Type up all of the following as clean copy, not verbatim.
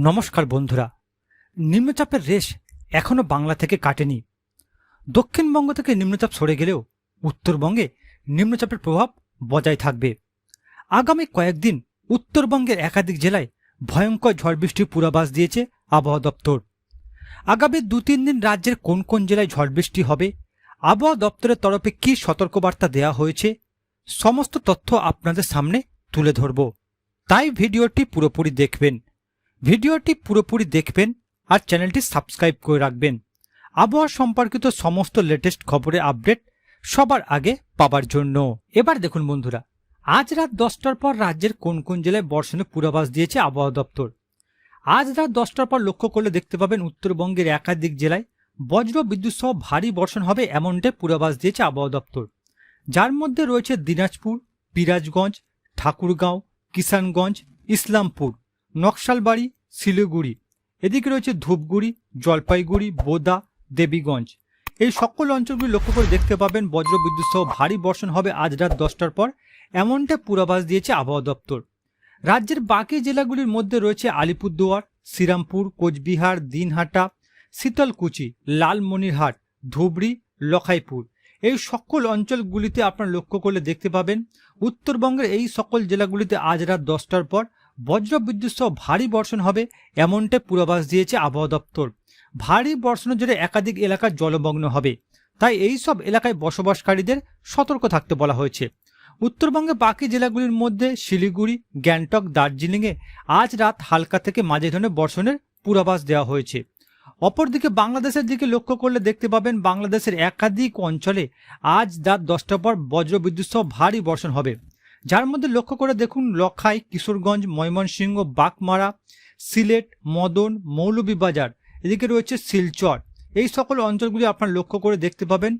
নমস্কার বন্ধুরা, নিম্নচাপের রেশ এখনো বাংলা থেকে কাটেনি। দক্ষিণবঙ্গ থেকে নিম্নচাপ সরে গেলেও উত্তরবঙ্গে নিম্নচাপের প্রভাব বজায় থাকবে। আগামী কয়েকদিন উত্তরবঙ্গের একাধিক জেলায় ভয়ঙ্কর ঝড় বৃষ্টির পূর্বাভাস দিয়েছে আবহাওয়া দপ্তর। আগামী 2-3 দিন রাজ্যের কোন কোন জেলায় ঝড় বৃষ্টি হবে, আবহাওয়া দপ্তরের তরফে কী সতর্কবার্তা দেওয়া হয়েছে, সমস্ত তথ্য আপনাদের সামনে তুলে ধরব। তাই ভিডিওটি পুরোপুরি দেখবেন আর চ্যানেলটি সাবস্ক্রাইব করে রাখবেন আবহাওয়া সম্পর্কিত সমস্ত লেটেস্ট খবরের আপডেট সবার আগে পাবার জন্য। এবার দেখুন বন্ধুরা, আজ রাত 10টার পর রাজ্যের কোন কোন জেলায় বর্ষণের পূর্বাভাস দিয়েছে আবহাওয়া দপ্তর। আজ রাত 10টার পর লক্ষ্য করলে দেখতে পাবেন উত্তরবঙ্গের একাধিক জেলায় বজ্র বিদ্যুৎ সহ ভারী বর্ষণ হবে এমনটাই পূর্বাভাস দিয়েছে আবহাওয়া দপ্তর। যার মধ্যে রয়েছে দিনাজপুর, পিরাজগঞ্জ, ঠাকুরগাঁও, কিষানগঞ্জ, ইসলামপুর, নকশালবাড়ি, শিলিগুড়ি, এদিকে রয়েছে ধূপগুড়ি, জলপাইগুড়ি, বোদা, দেবীগঞ্জ। এই সকল অঞ্চলগুলি লক্ষ্য করে দেখতে পাবেন বজ্রবিদ্যুৎ সহ ভারী বর্ষণ হবে আজ রাত 10টার পর এমনটা পূর্বাভাস দিয়েছে আবহাওয়া দপ্তর। রাজ্যের বাকি জেলাগুলির মধ্যে রয়েছে আলিপুরদুয়ার, শ্রীরামপুর, কোচবিহার, দিনহাটা, শীতলকুচি, লালমনিরহাট, ধুবড়ি, লখাইপুর। এই সকল অঞ্চলগুলিতে আপনারা লক্ষ্য করলে দেখতে পাবেন উত্তরবঙ্গের এই সকল জেলাগুলিতে আজ রাত 10টার পর বজ্রবিদ্যুৎ সহ ভারী বর্ষণ হবে এমনটা পূর্বাভাস দিয়েছে আবহাওয়া দপ্তর। ভারী বর্ষণের জন্য একাধিক এলাকা জলমগ্ন হবে, তাই এই সব এলাকায় বসবাসকারীদের সতর্ক থাকতে বলা হয়েছে। উত্তরবঙ্গে বাকি জেলাগুলির মধ্যে শিলিগুড়ি, গ্যাংটক, দার্জিলিংয়ে আজ রাত হালকা থেকে মাঝারি ধরনের বর্ষণের পূর্বাভাস দেওয়া হয়েছে। অপরদিকে বাংলাদেশের দিকে লক্ষ্য করলে দেখতে পাবেন বাংলাদেশের একাধিক অঞ্চলে আজ রাত 10টার পর বজ্রবিদ্যুৎ সহ ভারী বর্ষণ হবে। যার মধ্যে লক্ষ্য করে দেখুন লখাই, কিশোরগঞ্জ, ময়মনসিংহ, বাগমারা, সিলেট, মদন, মৌলভীবাজার, এদিকে রয়েছে শিলচর। এই সকল অঞ্চলগুলি আপনারা লক্ষ্য করে দেখতে পাবেন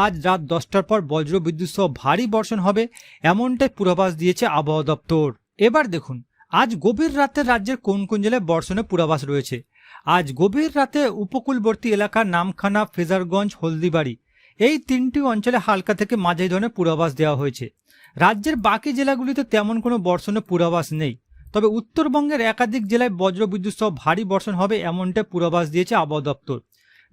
আজ রাত 10টার পর বজ্রবিদ্যুৎ সহ ভারী বর্ষণ হবে এমনটাই পূর্বাভাস দিয়েছে আবহাওয়া দপ্তর। এবার দেখুন আজ গভীর রাতে রাজ্যের কোন কোন জেলায় বর্ষণের পূর্বাভাস রয়েছে। আজ গভীর রাতে উপকূলবর্তী এলাকা নামখানা, ফ্রেজারগঞ্জ, হলদিবাড়ি এই 3টি অঞ্চলে হালকা থেকে মাঝারি ধরনের পূর্বাভাস দেওয়া হয়েছে। রাজ্যের বাকি জেলাগুলিতে তেমন কোনো বর্ষণের পূর্বাভাস নেই, তবে উত্তরবঙ্গের একাধিক জেলায় বজ্রবিদ্যুৎ সহ ভারী বর্ষণ হবে এমনটা পূর্বাভাস দিয়েছে আবহাওয়া দপ্তর।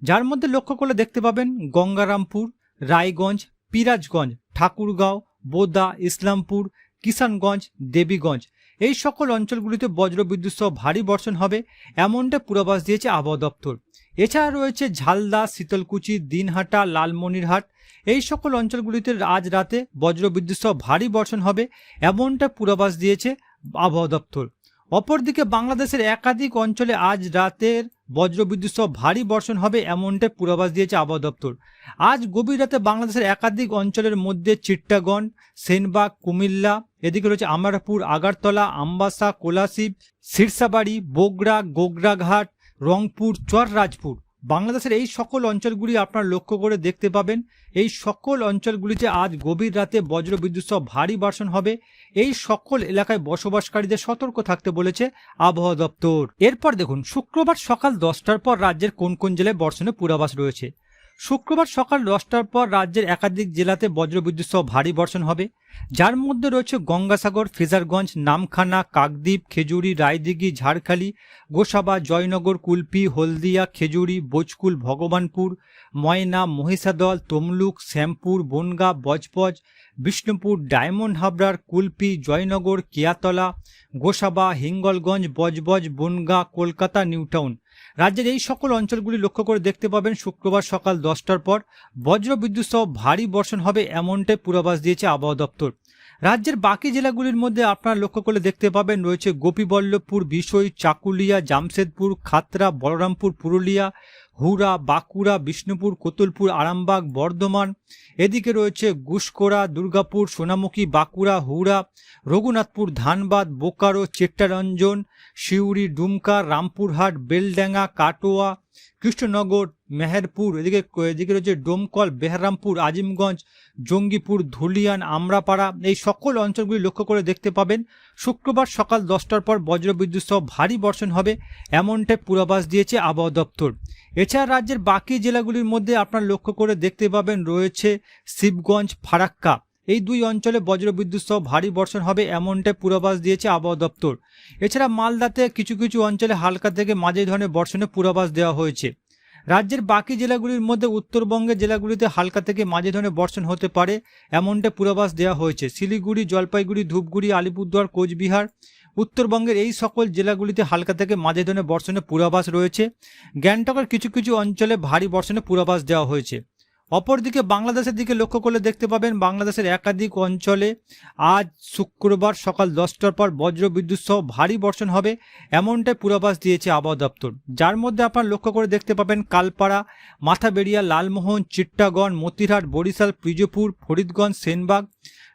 যার মধ্যে লক্ষ্য করলে দেখতে পাবেন গঙ্গারামপুর, রায়গঞ্জ, পিরাজগঞ্জ, ঠাকুরগাঁও, বোদা, ইসলামপুর, কিষানগঞ্জ, দেবীগঞ্জ এই সকল অঞ্চলগুলিতে বজ্রবিদ্যুৎ সহ ভারী বর্ষণ হবে এমনটা পূর্বাভাস দিয়েছে আবহাওয়া দপ্তর। এছাড়া রয়েছে ঝালদা, শীতলকুচি, দিনহাটা, লালমনিরহাট এই সকল অঞ্চলগুলিতে আজ রাতে বজ্রবিদ্যুৎ সহ ভারী বর্ষণ হবে এমনটা পূর্বাভাস দিয়েছে আবহাওয়া দপ্তর। অপরদিকে বাংলাদেশের একাধিক অঞ্চলে আজ রাতের বজ্রবিদ্যুৎ সহ ভারী বর্ষণ হবে এমনটা পূর্বাভাস দিয়েছে আবহাওয়া দপ্তর। আজ গভীর রাতে বাংলাদেশের একাধিক অঞ্চলের মধ্যে চিট্টাগঞ্জ, সেনবাগ, কুমিল্লা, এদিকে রয়েছে আমারপুর, আগারতলা, আমবাসা, কোলাশিব, সিরসাবাড়ি, বগুড়া, গোগরাঘাট, রংপুর, চররাজপুর। বাংলাদেশের এই সকল অঞ্চলগুলি আপনারা লক্ষ্য করে দেখতে পাবেন এই সকল অঞ্চলগুলিতে আজ গভীর রাতে বজ্রবিদ্যুৎ সহ ভারী বর্ষণ হবে। এই সকল এলাকায় বসবাসকারীদের সতর্ক থাকতে বলেছে আবহাওয়া দপ্তর। এরপর দেখুন শুক্রবার সকাল 10টার পর রাজ্যের কোন কোন জেলায় বর্ষণের পূর্বাভাস রয়েছে। শুক্রবার সকাল 10টার পর রাজ্যের একাধিক জেলাতে বজ্রবিদ্যুৎ সহ ভারী বর্ষণ হবে। যার মধ্যে রয়েছে গঙ্গাসাগর, ফ্রেজারগঞ্জ, নামখানা, কাকদ্বীপ, খেজুরি, রায়দিঘি, ঝাড়খালি, গোসাবা, জয়নগর, কুলপি, হলদিয়া, খেজুরি, বোচকুল, ভগবানপুর, ময়না, মহিষাদল, তমলুক, শ্যামপুর, বনগা, বজবজ, বিষ্ণুপুর, ডায়মন্ড হাবড়ার, কুলপি, জয়নগর, কিয়াতলা, গোসাবা, হিঙ্গলগঞ্জ, বজবজ, বনগা, কলকাতা, নিউটাউন। রাজ্যের এই সকল অঞ্চলগুলি লক্ষ্য করে দেখতে পাবেন শুক্রবার সকাল 10টার পর বজ্রবিদ্যুৎ সহ ভারী বর্ষণ হবে এমনটাই পূর্বাভাস দিয়েছে আবহাওয়া দপ্তর। রাজ্যের বাকি জেলাগুলির মধ্যে আপনারা লক্ষ্য করলে দেখতে পাবেন রয়েছে গোপীবল্লভপুর, বিষয়, চাকুলিয়া, জামশেদপুর, খাতড়া, বলরামপুর, পুরুলিয়া, হুরা, বাঁকুড়া, বিষ্ণুপুর, কোতুলপুর, আরামবাগ, বর্ধমান, এদিকে রয়েছে গুসকোড়া, দুর্গাপুর, সোনামুখী, বাঁকুড়া, হুরা, রঘুনাথপুর, ধানবাদ, বোকারো, চিত্তরঞ্জন, সিউড়ি, ডুমকা, রামপুরহাট, বেলডাঙ্গা, কাটোয়া, কৃষ্ণনগর, মেহেরপুর, এদিকে রয়েছে ডোমকল, বেহরামপুর, আজিমগঞ্জ, জঙ্গিপুর, ধুলিয়ান, আমরাপাড়া। এই সকল অঞ্চলগুলি লক্ষ্য করে দেখতে পাবেন শুক্রবার সকাল 10টার পর বজ্রবিদ্যুৎ সহ ভারী বর্ষণ হবে এমনটাই পূর্বাভাস দিয়েছে আবহাওয়া দপ্তর। এছাড়া রাজ্যের বাকি জেলাগুলির মধ্যে আপনারা লক্ষ্য করে দেখতে পাবেন রয়েছে শিবগঞ্জ, ফারাক্কা, এই দুই অঞ্চলে বজ্রবিদ্যুৎ সহ ভারী বর্ষণ হবে এমনটাই পূর্বাভাস দিয়েছে আবহাওয়া দপ্তর। এছাড়া মালদাতে কিছু কিছু অঞ্চলে হালকা থেকে মাঝারি ধরনের বর্ষণের পূর্বাভাস দেওয়া হয়েছে। রাজ্যের বাকি জেলাগুলির মধ্যে উত্তরবঙ্গের জেলাগুলিতে হালকা থেকে মাঝারি ধরনের বর্ষণ হতে পারে এমনটা পূর্বাভাস দেওয়া হয়েছে। শিলিগুড়ি, জলপাইগুড়ি, ধূপগুড়ি, আলিপুরদুয়ার, কোচবিহার, উত্তরবঙ্গের এই সকল জেলাগুলিতে হালকা থেকে মাঝারি ধরনের বর্ষণের পূর্বাভাস রয়েছে। গ্যাংটকের কিছু কিছু অঞ্চলে ভারী বর্ষণের পূর্বাভাস দেওয়া হয়েছে। অপরদিকে বাংলাদেশের দিকে লক্ষ্য করলে দেখতে পাবেন বাংলাদেশের একাধিক অঞ্চলে আজ শুক্রবার সকাল 10টার পর বজ্রবিদ্যুৎ সহ ভারী বর্ষণ হবে এমনটাই পূর্বাভাস দিয়েছে আবহাওয়া দপ্তর। যার মধ্যে আপনারা লক্ষ্য করে দেখতে পাবেন কালপাড়া, মাথাবেড়িয়া, লালমোহন, চিট্টাগড়, মতিরহাট, বরিশাল, পিরোজপুর, ফরিদগঞ্জ, সেনবাগ,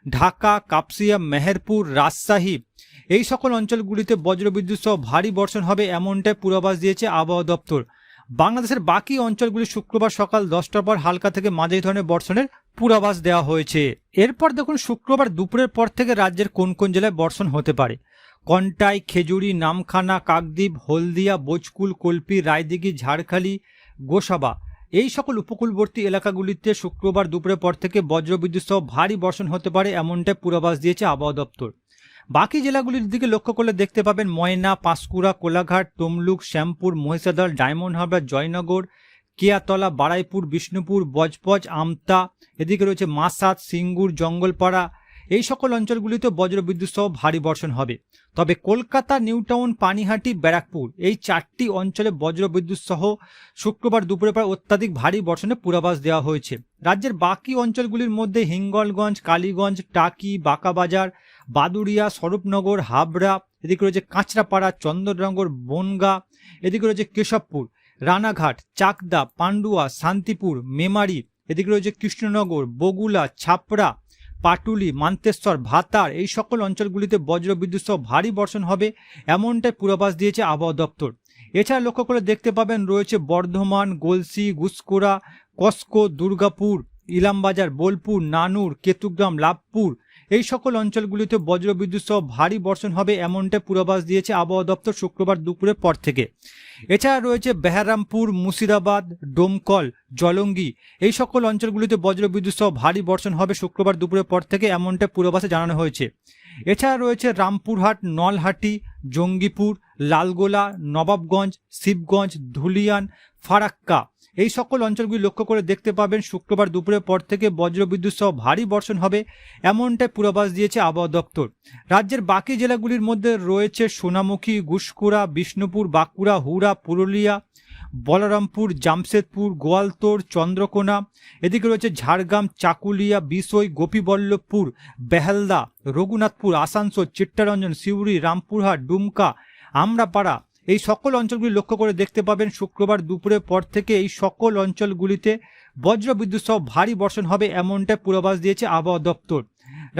ঢাকা, কাপসিয়া, মেহেরপুর, রাজশাহী এই সকল অঞ্চলগুলিতে বজ্রবিদ্যুৎ সহ ভারী বর্ষণ হবে এমনটাই পূর্বাভাস দিয়েছে আবহাওয়া দপ্তর। বাংলাদেশের বাকি অঞ্চলগুলি শুক্রবার সকাল 10টার পর হালকা থেকে মাঝারি ধরনের বর্ষণের পূর্বাভাস দেওয়া হয়েছে। এরপর দেখুন শুক্রবার দুপুরের পর থেকে রাজ্যের কোন কোন জেলায় বর্ষণ হতে পারে। কন্টাই, খেজুরি, নামখানা, কাকদ্বীপ, হলদিয়া, বোচকুল, কল্পি, রায়দিঘি, ঝাড়খালি, গোসাবা এই সকল উপকূলবর্তী এলাকাগুলিতে শুক্রবার দুপুরের পর থেকে বজ্রবিদ্যুৎ সহ ভারী বর্ষণ হতে পারে এমনটাই পূর্বাভাস দিয়েছে আবহাওয়া দপ্তর। বাকি জেলাগুলির দিকে লক্ষ্য করলে দেখতে পাবেন ময়না, পাঁশকুড়া, কোলাঘাট, তমলুক, শ্যামপুর, মহিষাদল, ডায়মন্ড হারবার, জয়নগর, কেয়াতলা, বারাইপুর, বিষ্ণুপুর, বজবজ, আমতা, এদিকে রয়েছে মাসাত, সিঙ্গুর, জঙ্গলপাড়া এই সকল অঞ্চলগুলিতে বজ্রবিদ্যুৎ সহ ভারী বর্ষণ হবে। তবে কলকাতা, নিউটাউন, পানিহাটি, ব্যারাকপুর এই 4টি অঞ্চলে বজ্রবিদ্যুৎ সহ শুক্রবার দুপুরের পর অত্যাধিক ভারী বর্ষণের পূর্বাভাস দেওয়া হয়েছে। রাজ্যের বাকি অঞ্চলগুলির মধ্যে হিঙ্গলগঞ্জ, কালীগঞ্জ, টাকি, বাঁকাবাজার, বাদুড়িয়া, স্বরূপনগর, হাবড়া, এদিকে রয়েছে কাঁচরাপাড়া, চন্দননগর, বনগা, এদিকে রয়েছে কেশবপুর, রানাঘাট, চাকদা, পান্ডুয়া, শান্তিপুর, মেমারি, এদিকে রয়েছে কৃষ্ণনগর, বগুলা, ছাপড়া, পাটুলি, মান্তেশ্বর, ভাতার এই সকল অঞ্চলগুলিতে বজ্রবিদ্যুৎ সহ ভারী বর্ষণ হবে এমনটাই পূর্বাভাস দিয়েছে আবহাওয়া দপ্তর। এছাড়া লক্ষ্য করে দেখতে পাবেন রয়েছে বর্ধমান, গলসি, গুসকোড়া, কসকো, দুর্গাপুর, ইলামবাজার, বোলপুর, নানুর, কেতুগ্রাম, লাভপুর এই সকল অঞ্চলগুলিতে বজ্রবিদ্যুৎ সহ ভারী বর্ষণ হবে এমনটাই পূর্বাভাস দিয়েছে আবহাওয়া দপ্তর শুক্রবার দুপুরের পর থেকে। এছাড়া রয়েছে বেহারামপুর, মুর্শিদাবাদ, ডোমকল, জলঙ্গি এই সকল অঞ্চলগুলিতে বজ্রবিদ্যুৎ সহ ভারী বর্ষণ হবে শুক্রবার দুপুরের পর থেকে এমনটা পূর্বাভাসে জানানো হয়েছে। এছাড়া রয়েছে রামপুরহাট, নলহাটি, জঙ্গিপুর, লালগোলা, নবাবগঞ্জ, শিবগঞ্জ, ধুলিয়ান, ফারাক্কা এই সকল অঞ্চলগুলি লক্ষ্য করে দেখতে পাবেন শুক্রবার দুপুরের পর থেকে বজ্রবিদ্যুৎ সহ ভারী বর্ষণ হবে এমনটাই পূর্বাভাস দিয়েছে আবহাওয়া দপ্তর। রাজ্যের বাকি জেলাগুলির মধ্যে রয়েছে সোনামুখী, গুসকোড়া, বিষ্ণুপুর, বাঁকুড়া, হুড়া, পুরুলিয়া, বলরামপুর, জামশেদপুর, গোয়ালতোড়, চন্দ্রকোনা, এদিকে রয়েছে ঝাড়গ্রাম, চাকুলিয়া, বিশই, গোপীবল্লভপুর, বেহালদা, রঘুনাথপুর, আসানসোল, চিত্তরঞ্জন, সিউড়ি, রামপুরহাট, ডুমকা, আমরাপাড়া এই সকল অঞ্চলগুলি লক্ষ্য করে দেখতে পাবেন শুক্রবার দুপুরের পর থেকে এই সকল অঞ্চলগুলিতে বজ্রবিদ্যুৎ সহ ভারী বর্ষণ হবে এমনটাই পূর্বাভাস দিয়েছে আবহাওয়া দপ্তর।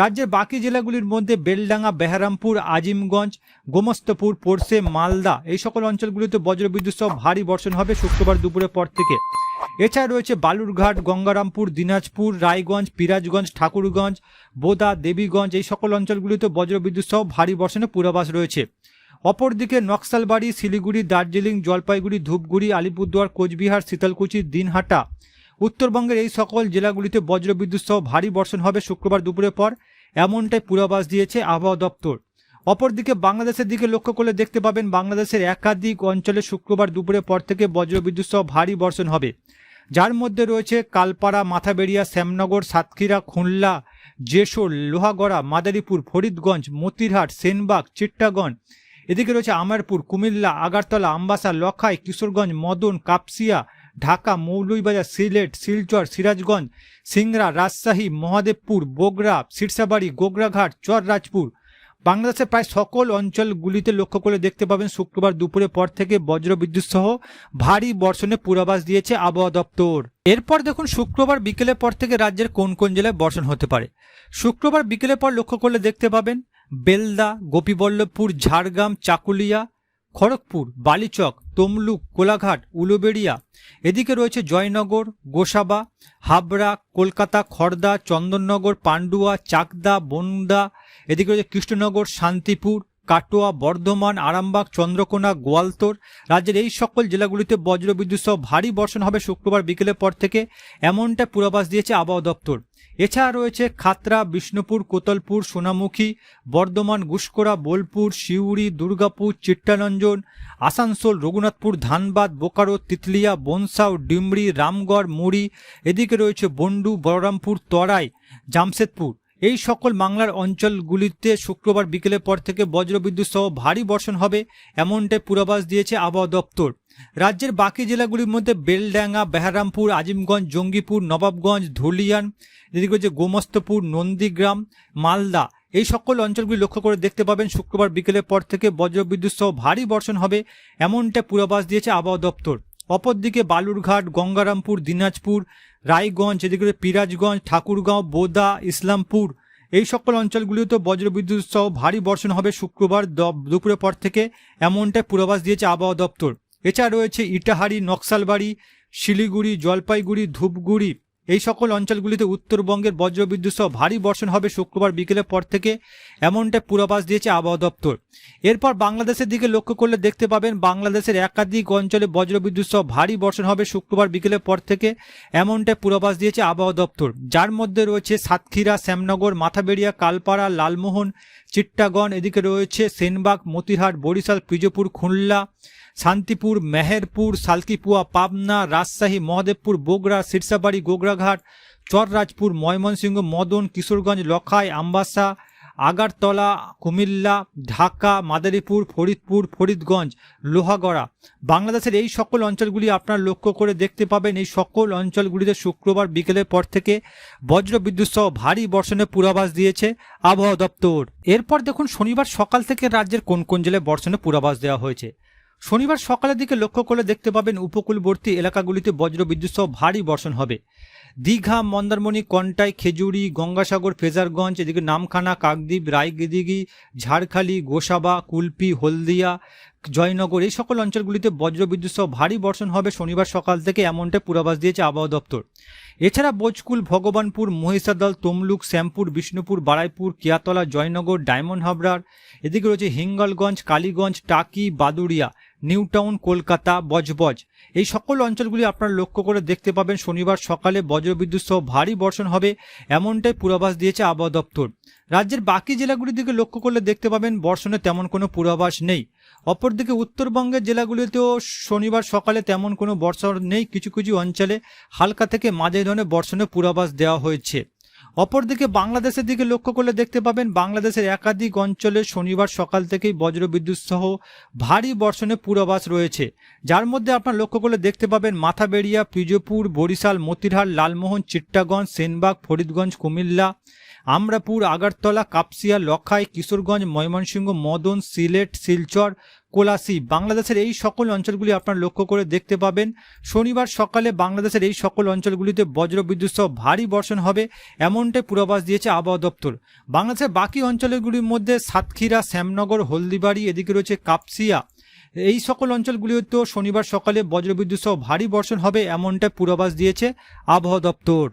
রাজ্যের বাকি জেলাগুলির মধ্যে বেলডাঙ্গা, বেহারামপুর, আজিমগঞ্জ, গোমস্তপুর, পোরশে, মালদা এই সকল অঞ্চলগুলিতে বজ্রবিদ্যুৎ সহ ভারী বর্ষণ হবে শুক্রবার দুপুরের পর থেকে। এছাড়া রয়েছে বালুরঘাট, গঙ্গারামপুর, দিনাজপুর, রায়গঞ্জ, পিরাজগঞ্জ, ঠাকুরগঞ্জ, বোদা, দেবীগঞ্জ এই সকল অঞ্চলগুলিতে বজ্রবিদ্যুৎ সহ ভারী বর্ষণের পূর্বাভাস রয়েছে। অপরদিকে নকশালবাড়ি, শিলিগুড়ি, দার্জিলিং, জলপাইগুড়ি, ধূপগুড়ি, আলিপুরদুয়ার, কোচবিহার, শীতলকুচি, দিনহাটা উত্তরবঙ্গের এই সকল জেলাগুলিতে বজ্রবিদ্যুৎ সহ ভারী বর্ষণ হবে শুক্রবার দুপুরের পর এমনটাই পূর্বাভাস দিয়েছে আবহাওয়া দপ্তর। অপরদিকে বাংলাদেশের দিকে লক্ষ্য করলে দেখতে পাবেন বাংলাদেশের একাধিক অঞ্চলে শুক্রবার দুপুরের পর থেকে বজ্রবিদ্যুৎ সহ ভারী বর্ষণ হবে, যার মধ্যে রয়েছে কালপাড়া, মাথাবেড়িয়া, শ্যামনগর, সাতক্ষীরা, খুলনা, যেশোর, লোহাগড়া, মাদারীপুর, ফরিদগঞ্জ, মতিরহাট, সেনবাগ, চিট্টাগড়, এদিকে রয়েছে আমারপুর, কুমিল্লা, আগারতলা, আমবাসা, লখাই, কিশোরগঞ্জ, মদন, কাপসিয়া, ঢাকা, মৌলভীবাজার, সিলেট, শিলচর, সিরাজগঞ্জ, সিংড়া, রাজশাহী, মহাদেবপুর, বগুড়া, সিরসাবাড়ি, গোগরাঘাট, চররাজপুর বাংলাদেশের প্রায় সকল অঞ্চলগুলিতে লক্ষ্য করে দেখতে পাবেন শুক্রবার দুপুরের পর থেকে বজ্রবিদ্যুৎ সহ ভারী বর্ষণের পূর্বাভাস দিয়েছে আবহাওয়া দপ্তর। এরপর দেখুন শুক্রবার বিকেলের পর থেকে রাজ্যের কোন কোন জেলায় বর্ষণ হতে পারে। শুক্রবার বিকেলের পর লক্ষ্য করলে দেখতে পাবেন বেলদা, গোপীবল্লভপুর, ঝাড়গ্রাম, চাকুলিয়া, খড়গপুর, বালিচক, তমলুক, কোলাঘাট, উলুবেড়িয়া, এদিকে রয়েছে জয়নগর, গোসাবা, হাবড়া, কলকাতা, খড়দা, চন্দননগর, পান্ডুয়া, চাকদা, বনগা, এদিকে রয়েছে কৃষ্ণনগর, শান্তিপুর, কাটোয়া, বর্ধমান, আরামবাগ, চন্দ্রকোনা, গোয়ালতোড় রাজ্যের এই সকল জেলাগুলিতে বজ্রবিদ্যুৎ সহ ভারী বর্ষণ হবে শুক্রবার বিকেলের পর থেকে, এমনটা পূর্বাভাস দিয়েছে আবহাওয়া দপ্তর। এছাড়া রয়েছে খাতড়া, বিষ্ণুপুর, কোতলপুর, সোনামুখী, বর্ধমান, গুসকরা, বোলপুর, সিউড়ি, দুর্গাপুর, চিত্তরঞ্জন, আসানসোল, রঘুনাথপুর, ধানবাদ, বোকারো, তিতলিয়া, বনসাও, ডিমরি, রামগড়, মুড়ি, এদিকে রয়েছে বন্ডু, বলরামপুর, তরাই, জামশেদপুর এই সকল বাংলার অঞ্চলগুলিতে শুক্রবার বিকেলের পর থেকে বজ্রবিদ্যুৎ সহ ভারী বর্ষণ হবে, এমনটাই পূর্বাভাস দিয়েছে আবহাওয়া দপ্তর। রাজ্যের বাকি জেলাগুলির মধ্যে বেলডাঙ্গা, বেহারামপুর, আজিমগঞ্জ, জঙ্গিপুর, নবাবগঞ্জ, ধুলিয়ান, এদিকে হচ্ছে গোমস্তপুর, নন্দীগ্রাম, মালদা এই সকল অঞ্চলগুলি লক্ষ্য করে দেখতে পাবেন শুক্রবার বিকেলের পর থেকে বজ্রবিদ্যুৎ সহ ভারী বর্ষণ হবে, এমনটা পূর্বাভাস দিয়েছে আবহাওয়া দপ্তর। অপরদিকে বালুরঘাট, গঙ্গারামপুর, দিনাজপুর, রায়গঞ্জ, এদিকে পিরাজগঞ্জ, ঠাকুরগাঁও, বোদা, ইসলামপুর এই সকল অঞ্চলগুলিতে বজ্রবিদ্যুৎ সহ ভারী বর্ষণ হবে শুক্রবার দুপুরের পর থেকে, এমনটাই পূর্বাভাস দিয়েছে আবহাওয়া দপ্তর। এছাড়া রয়েছে ইটাহারি, নকশালবাড়ি, শিলিগুড়ি, জলপাইগুড়ি, ধূপগুড়ি এই সকল অঞ্চলগুলিতে উত্তরবঙ্গের বজ্রবিদ্যুৎ সহ ভারী বর্ষণ হবে শুক্রবার বিকেলের পর থেকে, এমনটা পূর্বাভাস দিয়েছে আবহাওয়া দপ্তর। এরপর বাংলাদেশের দিকে লক্ষ্য করলে দেখতে পাবেন বাংলাদেশের একাধিক অঞ্চলে বজ্রবিদ্যুৎ সহ ভারী বর্ষণ হবে শুক্রবার বিকেলের পর থেকে, এমনটা পূর্বাভাস দিয়েছে আবহাওয়া দপ্তর। যার মধ্যে রয়েছে সাতক্ষীরা, শ্যামনগর, মাথাবেড়িয়া, কালপাড়া, লালমোহন, চিট্টাগন, এদিকে রয়েছে সেনবাগ, মতিরহাট, বরিশাল, পিজপুর, খুলনা, শান্তিপুর, মেহেরপুর, সালকিপুয়া, পাবনা, রাজশাহী, মহদেবপুর, বগুড়া, সিরসাবাড়ি, গোগরাঘাট, চররাজপুর, ময়মনসিংহ, মদন, কিশোরগঞ্জ, লখাই, আমবাসা, আগারতলা, কুমিল্লা, ঢাকা, মাদারীপুর, ফরিদপুর, ফরিদগঞ্জ, লোহাগড়া বাংলাদেশের এই সকল অঞ্চলগুলি আপনারা লক্ষ্য করে দেখতে পাবেন। এই সকল অঞ্চলগুলিতে শুক্রবার বিকেলের পর থেকে বজ্রবিদ্যুৎ সহ ভারী বর্ষণের পূর্বাভাস দিয়েছে আবহাওয়া দপ্তর। এরপর দেখুন শনিবার সকাল থেকে রাজ্যের কোন কোন জেলায় বর্ষণের পূর্বাভাস দেওয়া হয়েছে। শনিবার সকালের দিকে লক্ষ্য করে দেখতে পাবেন উপকূলবর্তী এলাকাগুলিতে বজ্রবিদ্যুৎ সহ ভারী বর্ষণ হবে। দীঘা, মন্দারমণি, কন্টাই, খেজুরি, গঙ্গাসাগর, ফ্রেজারগঞ্জ, এদিকে নামখানা, কাকদ্বীপ, রায়দিঘি, ঝাড়খালি, গোসাবা, কুলপি, হলদিয়া, জয়নগর এই সকল অঞ্চলগুলিতে বজ্রবিদ্যুৎ সহ ভারী বর্ষণ হবে শনিবার সকাল থেকে, এমনটা পূর্বাভাস দিয়েছে আবহাওয়া দপ্তর। এছাড়া বোজকুল, ভগবানপুর, মহিষাদল, তমলুক, শ্যামপুর, বিষ্ণুপুর, বারাইপুর, কিয়াতলা, জয়নগর, ডায়মন্ড হাবড়ার, এদিকে রয়েছে হিঙ্গলগঞ্জ, কালীগঞ্জ, টাকি, বাদুড়িয়া, নিউ টাউন, কলকাতা, বজবজ এই সকল অঞ্চলগুলি আপনারা লক্ষ্য করে দেখতে পাবেন শনিবার সকালে বজ্রবিদ্যুৎ সহ ভারী বর্ষণ হবে, এমনটাই পূর্বাভাস দিয়েছে আবহাওয়া দপ্তর। রাজ্যের বাকি জেলাগুলির দিকে লক্ষ্য করলে দেখতে পাবেন বর্ষণের তেমন কোনো পূর্বাভাস নেই। অপরদিকে উত্তরবঙ্গের জেলাগুলিতেও শনিবার সকালে তেমন কোনো বর্ষণ নেই, কিছু কিছু অঞ্চলে হালকা থেকে মাঝারি ধরনের বর্ষণের পূর্বাভাস দেওয়া হয়েছে। অপরদিকে বাংলাদেশের দিকে লক্ষ্য করলে দেখতে পাবেন বাংলাদেশের একাধিক অঞ্চলে শনিবার সকাল থেকেই বজ্রবিদ্যুৎ সহ ভারী বর্ষণের পূর্বাভাস রয়েছে, যার মধ্যে আপনারা লক্ষ্য করলে দেখতে পাবেন মাথাবেড়িয়া, পিজপুর, বরিশাল, মতিরহাট, লালমোহন, চিট্টাগঞ্জ, সেনবাগ, ফরিদগঞ্জ, কুমিল্লা, আমরাপুর, আগারতলা, কাপসিয়া, লখাই, কিশোরগঞ্জ, ময়মনসিংহ, মদন, সিলেট, শিলচর, কোলাসি বাংলাদেশের এই সকল অঞ্চলগুলি আপনারা লক্ষ্য করে দেখতে পাবেন শনিবার সকালে বাংলাদেশের এই সকল অঞ্চলগুলিতে বজ্রবিদ্যুৎ সহ ভারী বর্ষণ হবে, এমনটাই পূর্বাভাস দিয়েছে আবহাওয়া দপ্তর। বাংলাদেশের বাকি অঞ্চলগুলির মধ্যে সাতক্ষীরা, শ্যামনগর, হলদিবাড়ি, এদিকে রয়েছে কাপসিয়া এই সকল অঞ্চলগুলিতেও শনিবার সকালে বজ্রবিদ্যুৎ সহ ভারী বর্ষণ হবে, এমনটাই পূর্বাভাস দিয়েছে আবহাওয়া দপ্তর।